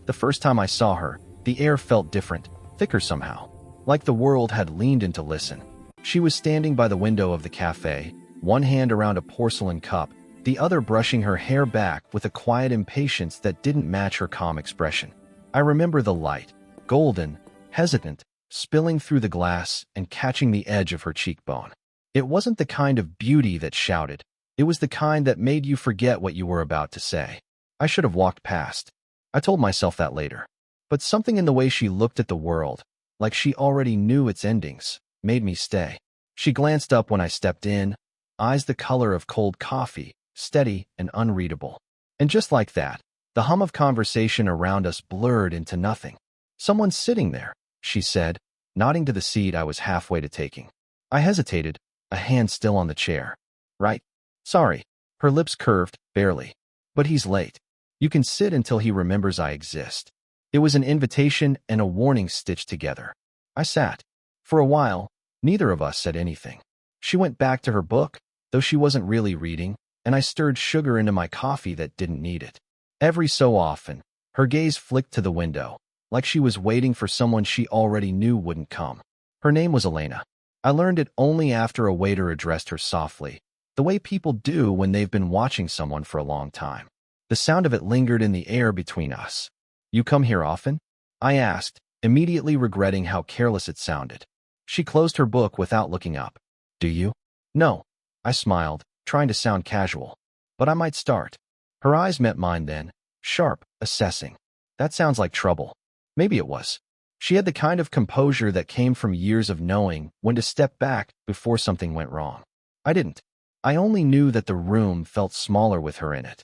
The first time I saw her, the air felt different, thicker somehow, like the world had leaned in to listen. She was standing by the window of the cafe, one hand around a porcelain cup, the other brushing her hair back with a quiet impatience that didn't match her calm expression. I remember the light, golden, hesitant, spilling through the glass and catching the edge of her cheekbone. It wasn't the kind of beauty that shouted. It was the kind that made you forget what you were about to say. I should have walked past. I told myself that later. But something in the way she looked at the world, like she already knew its endings, made me stay. She glanced up when I stepped in, eyes the color of cold coffee, steady and unreadable. And just like that, the hum of conversation around us blurred into nothing. "Someone's sitting there," she said, nodding to the seat I was halfway to taking. I hesitated, a hand still on the chair. "Right. Sorry." Her lips curved, barely. "But he's late. You can sit until he remembers I exist." It was an invitation and a warning stitched together. I sat. For a while, neither of us said anything. She went back to her book, though she wasn't really reading, and I stirred sugar into my coffee that didn't need it. Every so often, her gaze flicked to the window, like she was waiting for someone she already knew wouldn't come. Her name was Elena. I learned it only after a waiter addressed her softly, the way people do when they've been watching someone for a long time. The sound of it lingered in the air between us. "You come here often?" I asked, immediately regretting how careless it sounded. She closed her book without looking up. "Do you?" "No." I smiled, trying to sound casual. "But I might start." Her eyes met mine then, sharp, assessing. "That sounds like trouble." Maybe it was. She had the kind of composure that came from years of knowing when to step back before something went wrong. I didn't. I only knew that the room felt smaller with her in it,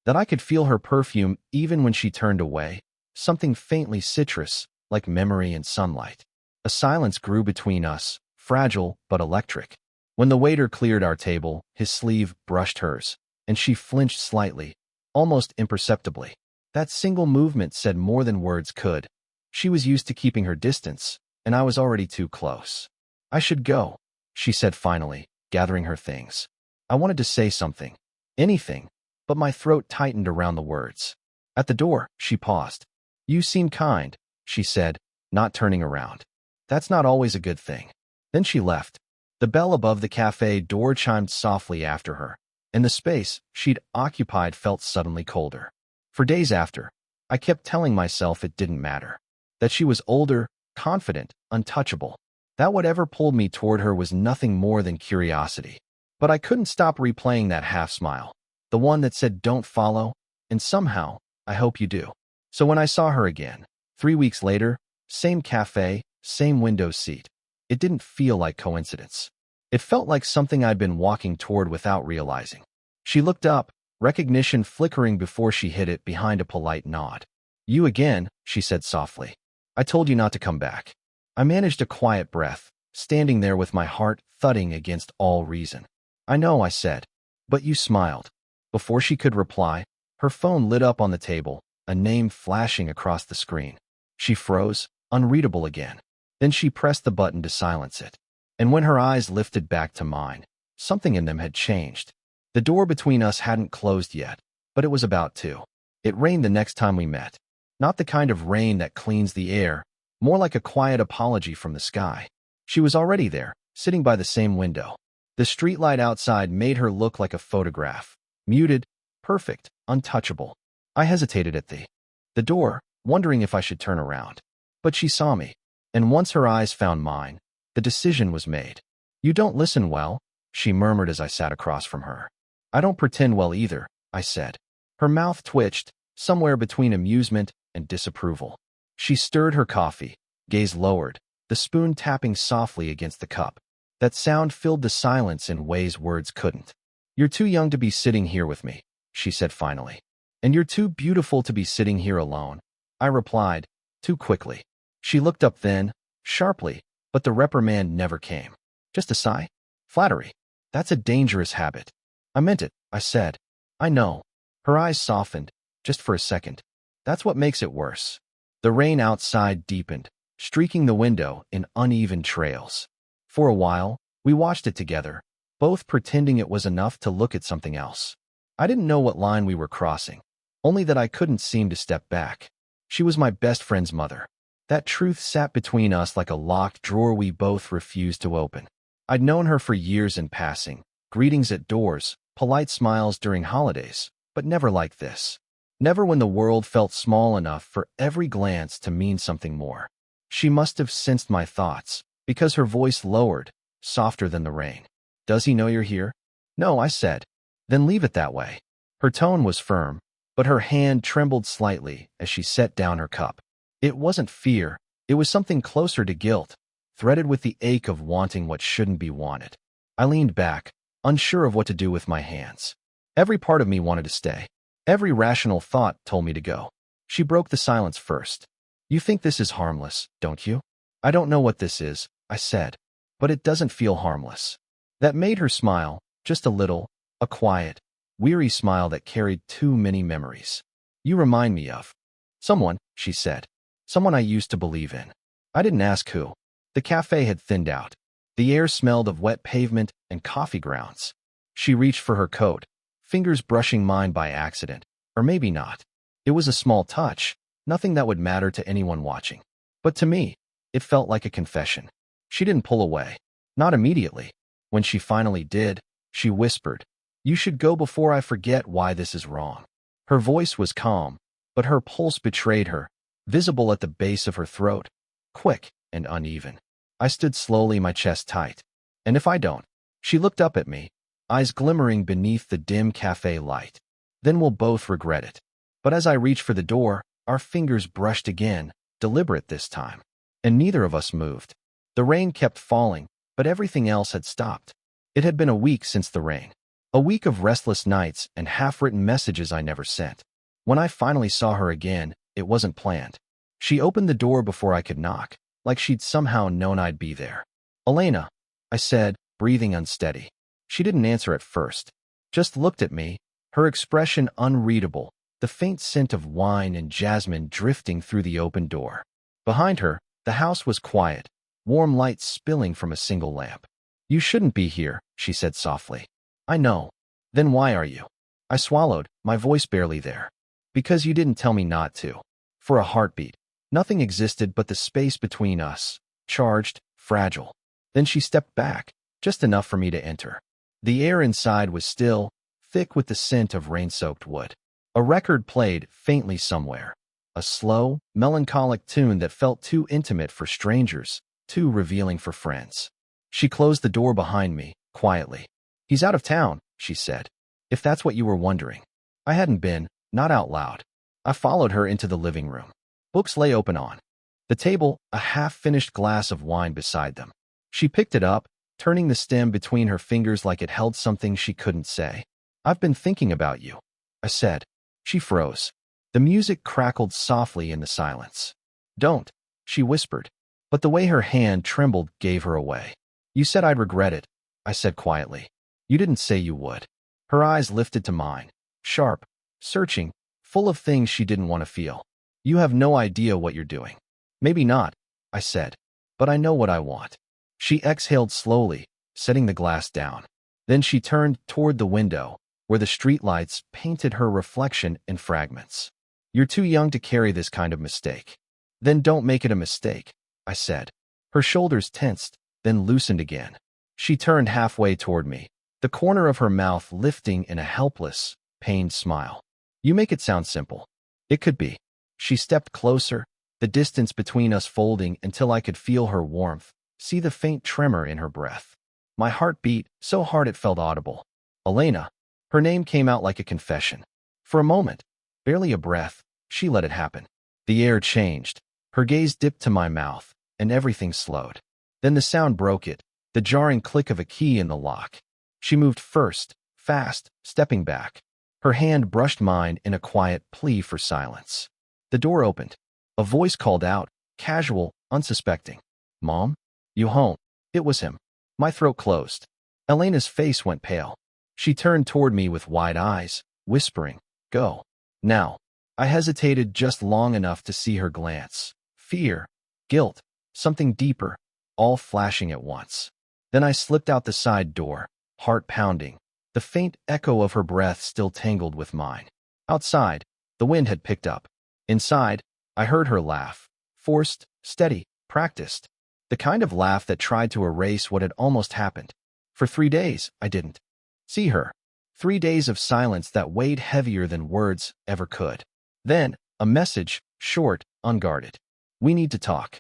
that I could feel her perfume even when she turned away, something faintly citrus, like memory and sunlight. A silence grew between us, fragile but electric. When the waiter cleared our table, his sleeve brushed hers, and she flinched slightly, almost imperceptibly. That single movement said more than words could. She was used to keeping her distance, and I was already too close. "I should go," she said finally, gathering her things. I wanted to say something, anything, but my throat tightened around the words. At the door, she paused. "You seem kind," she said, not turning around. "That's not always a good thing." Then she left. The bell above the cafe door chimed softly after her, and the space she'd occupied felt suddenly colder. For days after, I kept telling myself it didn't matter, that she was older, confident, untouchable, that whatever pulled me toward her was nothing more than curiosity. But I couldn't stop replaying that half-smile, the one that said don't follow, and somehow, I hope you do. So when I saw her again, 3 weeks later, same cafe, same window seat, it didn't feel like coincidence. It felt like something I'd been walking toward without realizing. She looked up, recognition flickering before she hid it behind a polite nod. "You again," she said softly. "I told you not to come back." I managed a quiet breath, standing there with my heart thudding against all reason. "I know," I said. "But you smiled." Before she could reply, her phone lit up on the table, a name flashing across the screen. She froze, unreadable again. Then she pressed the button to silence it. And when her eyes lifted back to mine, something in them had changed. The door between us hadn't closed yet, but it was about to. It rained the next time we met. Not the kind of rain that cleans the air, more like a quiet apology from the sky. She was already there, sitting by the same window. The streetlight outside made her look like a photograph. Muted, perfect, untouchable. I hesitated at the door, wondering if I should turn around. But she saw me, and once her eyes found mine, the decision was made. "You don't listen well," she murmured as I sat across from her. "I don't pretend well either," I said. Her mouth twitched, somewhere between amusement and disapproval. She stirred her coffee, gaze lowered, the spoon tapping softly against the cup. That sound filled the silence in ways words couldn't. "You're too young to be sitting here with me," she said finally. "And you're too beautiful to be sitting here alone," I replied, too quickly. She looked up then, sharply, but the reprimand never came. Just a sigh? Flattery. That's a dangerous habit. "I meant it," I said. "I know." Her eyes softened, just for a second. "That's what makes it worse." The rain outside deepened, streaking the window in uneven trails. For a while, we watched it together, both pretending it was enough to look at something else. I didn't know what line we were crossing, only that I couldn't seem to step back. She was my best friend's mother. That truth sat between us like a locked drawer we both refused to open. I'd known her for years in passing, greetings at doors, polite smiles during holidays, but never like this. Never when the world felt small enough for every glance to mean something more. She must have sensed my thoughts, because her voice lowered, softer than the rain. "Does he know you're here?" "No," I said. "Then leave it that way." Her tone was firm, but her hand trembled slightly as she set down her cup. It wasn't fear, it was something closer to guilt, threaded with the ache of wanting what shouldn't be wanted. I leaned back, unsure of what to do with my hands. Every part of me wanted to stay. Every rational thought told me to go. She broke the silence first. "You think this is harmless, don't you?" "I don't know what this is," I said, "but it doesn't feel harmless." That made her smile, just a little, a quiet, weary smile that carried too many memories. "You remind me of someone," she said. "Someone I used to believe in." I didn't ask who. The cafe had thinned out. The air smelled of wet pavement and coffee grounds. She reached for her coat, fingers brushing mine by accident, or maybe not. It was a small touch, nothing that would matter to anyone watching. But to me, it felt like a confession. She didn't pull away. Not immediately. When she finally did, she whispered, "You should go before I forget why this is wrong." Her voice was calm, but her pulse betrayed her, visible at the base of her throat, quick and uneven. I stood slowly, my chest tight. "And if I don't?" She looked up at me, eyes glimmering beneath the dim cafe light. "Then we'll both regret it." But as I reached for the door, our fingers brushed again, deliberate this time. And neither of us moved. The rain kept falling, but everything else had stopped. It had been a week since the rain. A week of restless nights and half-written messages I never sent. When I finally saw her again, it wasn't planned. She opened the door before I could knock, like she'd somehow known I'd be there. "Elena," I said, breathing unsteady. She didn't answer at first, just looked at me, her expression unreadable, the faint scent of wine and jasmine drifting through the open door. Behind her, the house was quiet, warm light spilling from a single lamp. "You shouldn't be here," she said softly. "I know." "Then why are you?" I swallowed, my voice barely there. "Because you didn't tell me not to." For a heartbeat. Nothing existed but the space between us, charged, fragile. Then she stepped back, just enough for me to enter. The air inside was still, thick with the scent of rain-soaked wood. A record played faintly somewhere. A slow, melancholic tune that felt too intimate for strangers, too revealing for friends. She closed the door behind me, quietly. "He's out of town," she said. "If that's what you were wondering." I hadn't been, not out loud. I followed her into the living room. Books lay open on the table, a half-finished glass of wine beside them. She picked it up, turning the stem between her fingers like it held something she couldn't say. "I've been thinking about you," I said. She froze. The music crackled softly in the silence. "Don't," she whispered, but the way her hand trembled gave her away. "You said I'd regret it," I said quietly. "You didn't say you would." Her eyes lifted to mine, sharp, searching, full of things she didn't want to feel. "You have no idea what you're doing." "Maybe not," I said, "but I know what I want." She exhaled slowly, setting the glass down. Then she turned toward the window, where the streetlights painted her reflection in fragments. "You're too young to carry this kind of mistake." "Then don't make it a mistake," I said. Her shoulders tensed, then loosened again. She turned halfway toward me, the corner of her mouth lifting in a helpless, pained smile. "You make it sound simple." "It could be." She stepped closer, the distance between us folding until I could feel her warmth, see the faint tremor in her breath. My heart beat so hard it felt audible. "Elena." Her name came out like a confession. For a moment, barely a breath, she let it happen. The air changed. Her gaze dipped to my mouth, and everything slowed. Then the sound broke it, the jarring click of a key in the lock. She moved first, fast, stepping back. Her hand brushed mine in a quiet plea for silence. The door opened. A voice called out, casual, unsuspecting. "Mom? You home?" It was him. My throat closed. Elena's face went pale. She turned toward me with wide eyes, whispering, "Go. Now." I hesitated just long enough to see her glance. Fear, guilt, something deeper, all flashing at once. Then I slipped out the side door, heart pounding, the faint echo of her breath still tangled with mine. Outside, the wind had picked up. Inside, I heard her laugh. Forced, steady, practiced. The kind of laugh that tried to erase what had almost happened. For 3 days, I didn't see her. 3 days of silence that weighed heavier than words ever could. Then, a message, short, unguarded. We need to talk.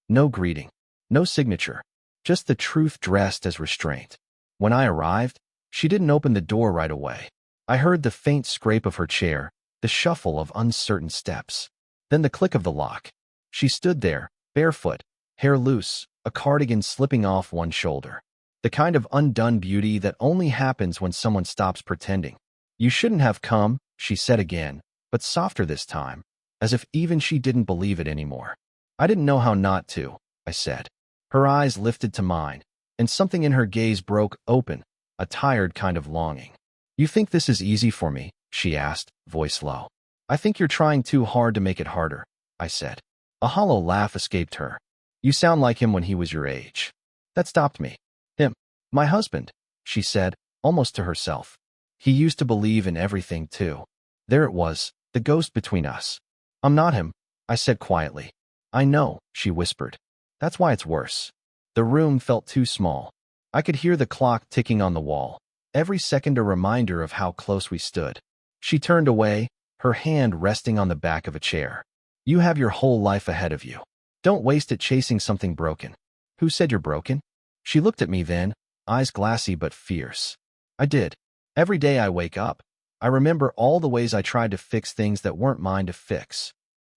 No greeting. No signature. Just the truth dressed as restraint. When I arrived, she didn't open the door right away. I heard the faint scrape of her chair, the shuffle of uncertain steps. Then the click of the lock. She stood there, barefoot, hair loose, a cardigan slipping off one shoulder. The kind of undone beauty that only happens when someone stops pretending. You shouldn't have come, she said again, but softer this time, as if even she didn't believe it anymore. I didn't know how not to, I said. Her eyes lifted to mine, and something in her gaze broke open, a tired kind of longing. You think this is easy for me? She asked, voice low. I think you're trying too hard to make it harder, I said. A hollow laugh escaped her. You sound like him when he was your age. That stopped me. Him. My husband, she said, almost to herself. He used to believe in everything, too. There it was, the ghost between us. I'm not him, I said quietly. I know, she whispered. That's why it's worse. The room felt too small. I could hear the clock ticking on the wall, every second a reminder of how close we stood. She turned away, her hand resting on the back of a chair. You have your whole life ahead of you. Don't waste it chasing something broken. Who said you're broken? She looked at me then, eyes glassy but fierce. I did. Every day I wake up, I remember all the ways I tried to fix things that weren't mine to fix.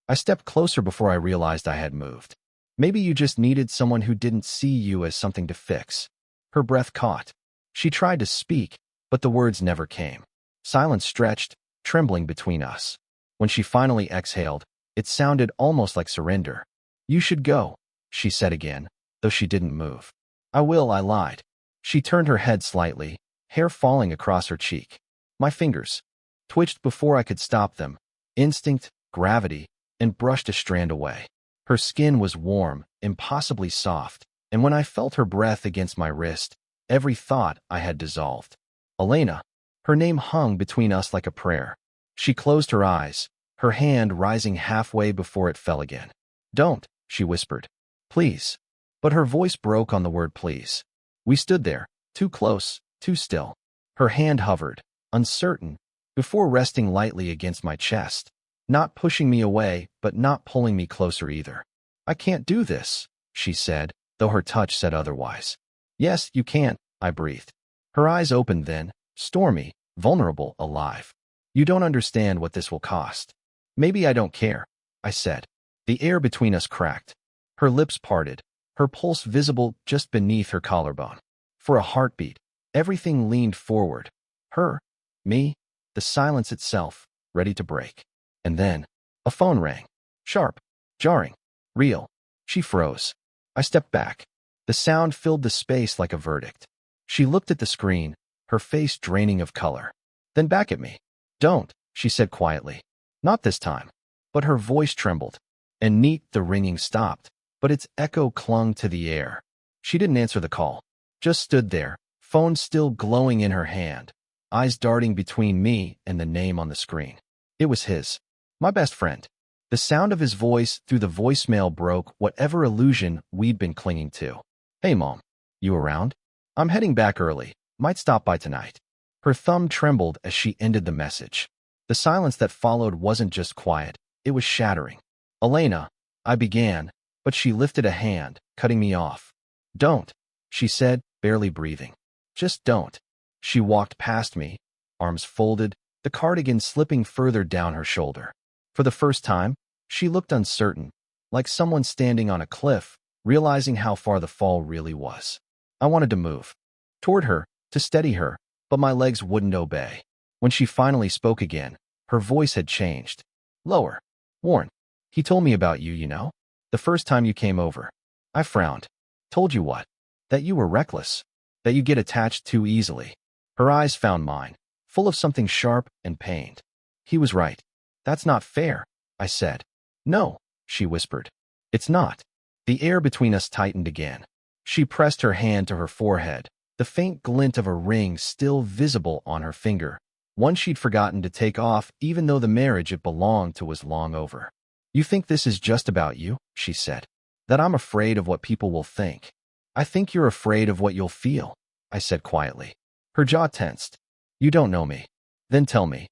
I stepped closer before I realized I had moved. Maybe you just needed someone who didn't see you as something to fix. Her breath caught. She tried to speak, but the words never came. Silence stretched, trembling between us. When she finally exhaled, it sounded almost like surrender. You should go, she said again, though she didn't move. I will, I lied. She turned her head slightly, hair falling across her cheek. My fingers twitched before I could stop them. Instinct, gravity, and brushed a strand away. Her skin was warm, impossibly soft, and when I felt her breath against my wrist, every thought I had dissolved. Elena. Her name hung between us like a prayer. She closed her eyes, her hand rising halfway before it fell again. Don't, she whispered. Please. But her voice broke on the word please. We stood there, too close, too still. Her hand hovered, uncertain, before resting lightly against my chest, not pushing me away, but not pulling me closer either. I can't do this, she said, though her touch said otherwise. Yes, you can, I breathed. Her eyes opened then, stormy, vulnerable, alive. You don't understand what this will cost. Maybe I don't care, I said. The air between us cracked. Her lips parted, her pulse visible just beneath her collarbone. For a heartbeat, everything leaned forward. Her, me, the silence itself, ready to break. And then, a phone rang. Sharp, jarring, real. She froze. I stepped back. The sound filled the space like a verdict. She looked at the screen, her face draining of color. Then back at me. Don't, she said quietly. Not this time. But her voice trembled. And neat, the ringing stopped, but its echo clung to the air. She didn't answer the call. Just stood there, phone still glowing in her hand, eyes darting between me and the name on the screen. It was his. My best friend. The sound of his voice through the voicemail broke whatever illusion we'd been clinging to. Hey, Mom. You around? I'm heading back early. Might stop by tonight. Her thumb trembled as she ended the message. The silence that followed wasn't just quiet. It was shattering. Elena, I began, but she lifted a hand, cutting me off. Don't, she said, barely breathing. Just don't. She walked past me, arms folded, the cardigan slipping further down her shoulder. For the first time, she looked uncertain, like someone standing on a cliff, realizing how far the fall really was. I wanted to move toward her, to steady her, but my legs wouldn't obey. When she finally spoke again, her voice had changed. Lower. Warren. He told me about you, you know? The first time you came over. I frowned. Told you what? That you were reckless. That you get attached too easily. Her eyes found mine, full of something sharp and pained. He was right. That's not fair, I said. No, she whispered. It's not. The air between us tightened again. She pressed her hand to her forehead, the faint glint of a ring still visible on her finger, one she'd forgotten to take off even though the marriage it belonged to was long over. You think this is just about you? She said. That I'm afraid of what people will think. I think you're afraid of what you'll feel, I said quietly. Her jaw tensed. You don't know me. Then tell me,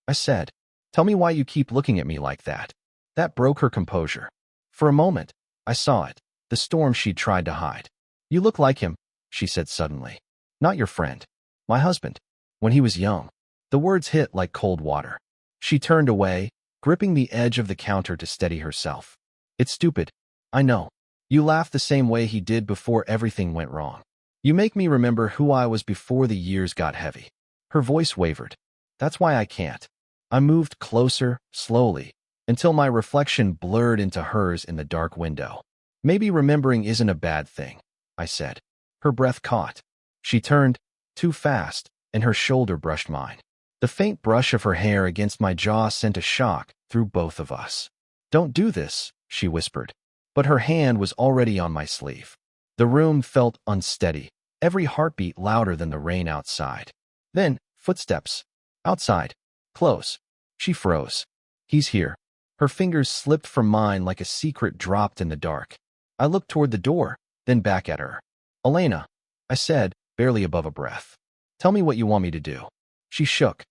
I said. Tell me why you keep looking at me like that. That broke her composure. For a moment, I saw it, the storm she'd tried to hide. You look like him, she said suddenly. Not your friend. My husband. When he was young. The words hit like cold water. She turned away, gripping the edge of the counter to steady herself. It's stupid. I know. You laugh the same way he did before everything went wrong. You make me remember who I was before the years got heavy. Her voice wavered. That's why I can't. I moved closer, slowly, until my reflection blurred into hers in the dark window. Maybe remembering isn't a bad thing, I said. Her breath caught. She turned, too fast, and her shoulder brushed mine. The faint brush of her hair against my jaw sent a shock through both of us. Don't do this, she whispered. But her hand was already on my sleeve. The room felt unsteady, every heartbeat louder than the rain outside. Then, footsteps. Outside. Close. She froze. He's here. Her fingers slipped from mine like a secret dropped in the dark. I looked toward the door, then back at her. Elena, I said, barely above a breath. Tell me what you want me to do. She shook.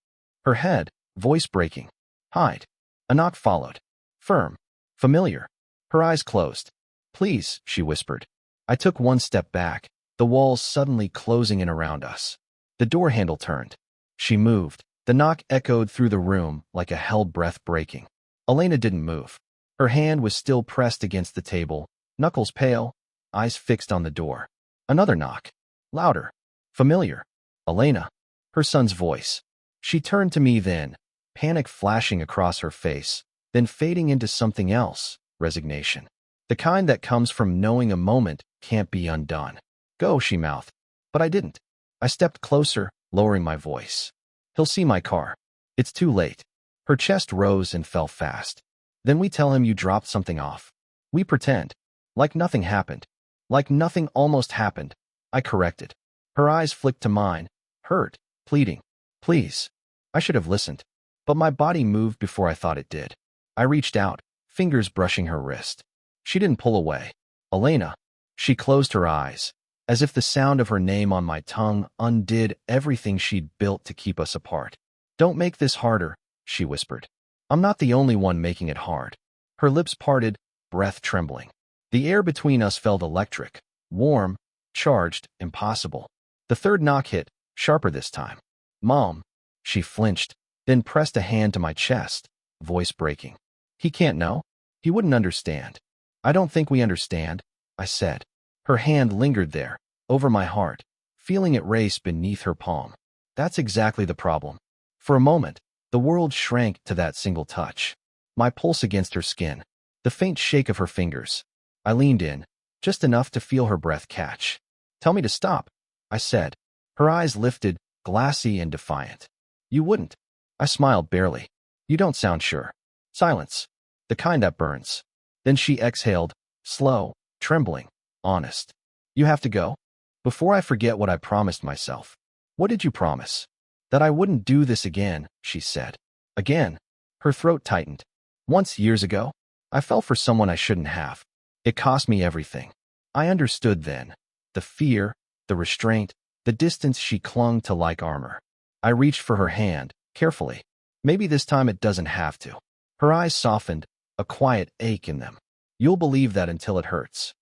Her head, voice breaking. Hide. A knock followed. Firm. Familiar. Her eyes closed. Please, she whispered. I took one step back, the walls suddenly closing in around us. The door handle turned. She moved. The knock echoed through the room like a held breath breaking. Elena didn't move. Her hand was still pressed against the table, knuckles pale, eyes fixed on the door. Another knock. Louder. Familiar. Elena. Her son's voice. She turned to me then, panic flashing across her face, then fading into something else, resignation. The kind that comes from knowing a moment can't be undone. Go, she mouthed. But I didn't. I stepped closer, lowering my voice. He'll see my car. It's too late. Her chest rose and fell fast. Then we tell him you dropped something off. We pretend. Like nothing happened. Like nothing almost happened. I corrected. Her eyes flicked to mine, hurt, pleading. Please. I should have listened. But my body moved before I thought it did. I reached out, fingers brushing her wrist. She didn't pull away. Elena. She closed her eyes, as if the sound of her name on my tongue undid everything she'd built to keep us apart. Don't make this harder, she whispered. I'm not the only one making it hard. Her lips parted, breath trembling. The air between us felt electric, warm, charged, impossible. The third knock hit, sharper this time. Mom. She flinched, then pressed a hand to my chest, voice breaking. He can't know. He wouldn't understand. I don't think we understand, I said. Her hand lingered there, over my heart, feeling it race beneath her palm. That's exactly the problem. For a moment, the world shrank to that single touch. My pulse against her skin, the faint shake of her fingers. I leaned in, just enough to feel her breath catch. Tell me to stop, I said. Her eyes lifted, glassy and defiant. You wouldn't. I smiled barely. You don't sound sure. Silence. The kind that burns. Then she exhaled, slow, trembling, honest. You have to go? Before I forget what I promised myself. What did you promise? That I wouldn't do this again, she said. Again. Her throat tightened. Once years ago, I fell for someone I shouldn't have. It cost me everything. I understood then. The fear, the restraint, the distance she clung to like armor. I reached for her hand, carefully. Maybe this time it doesn't have to. Her eyes softened, a quiet ache in them. You'll believe that until it hurts.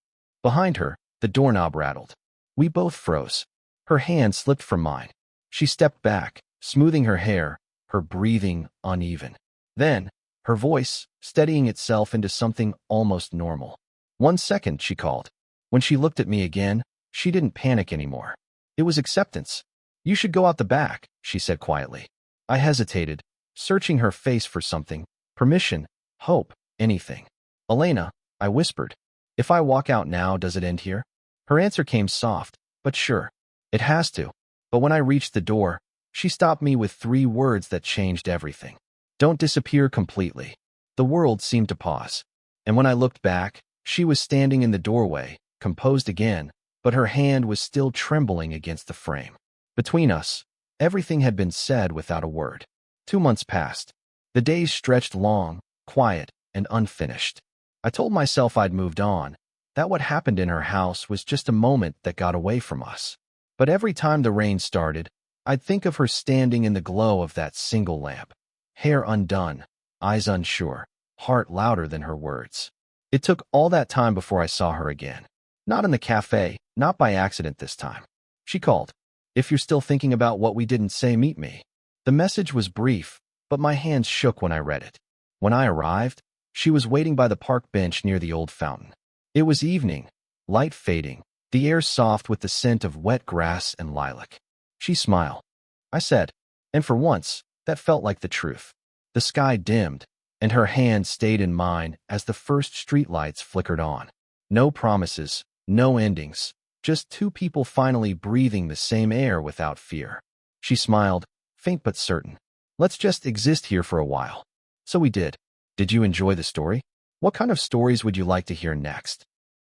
Behind her, the doorknob rattled. We both froze. Her hand slipped from mine. She stepped back, smoothing her hair, her breathing uneven. Then, her voice, steadying itself into something almost normal. 1 second, she called. When she looked at me again, she didn't panic anymore. It was acceptance. You should go out the back, she said quietly. I hesitated, searching her face for something. Permission, hope, anything. Elena, I whispered. If I walk out now, does it end here? Her answer came soft, but sure. It has to. But when I reached the door, she stopped me with 3 words that changed everything. Don't disappear completely. The world seemed to pause. And when I looked back, she was standing in the doorway, composed again, but her hand was still trembling against the frame. Between us, everything had been said without a word. 2 months passed. The days stretched long, quiet, and unfinished. I told myself I'd moved on, that what happened in her house was just a moment that got away from us. But every time the rain started, I'd think of her standing in the glow of that single lamp, hair undone, eyes unsure, heart louder than her words. It took all that time before I saw her again. Not in the cafe, not by accident this time. She called. "If you're still thinking about what we didn't say, meet me." The message was brief, but my hands shook when I read it. When I arrived, she was waiting by the park bench near the old fountain. It was evening, light fading, the air soft with the scent of wet grass and lilac. She smiled. I said, and for once, that felt like the truth. The sky dimmed, and her hand stayed in mine as the first streetlights flickered on. No promises, no endings, just two people finally breathing the same air without fear. She smiled, faint but certain. "Let's just exist here for a while." So we did. Did you enjoy the story? What kind of stories would you like to hear next?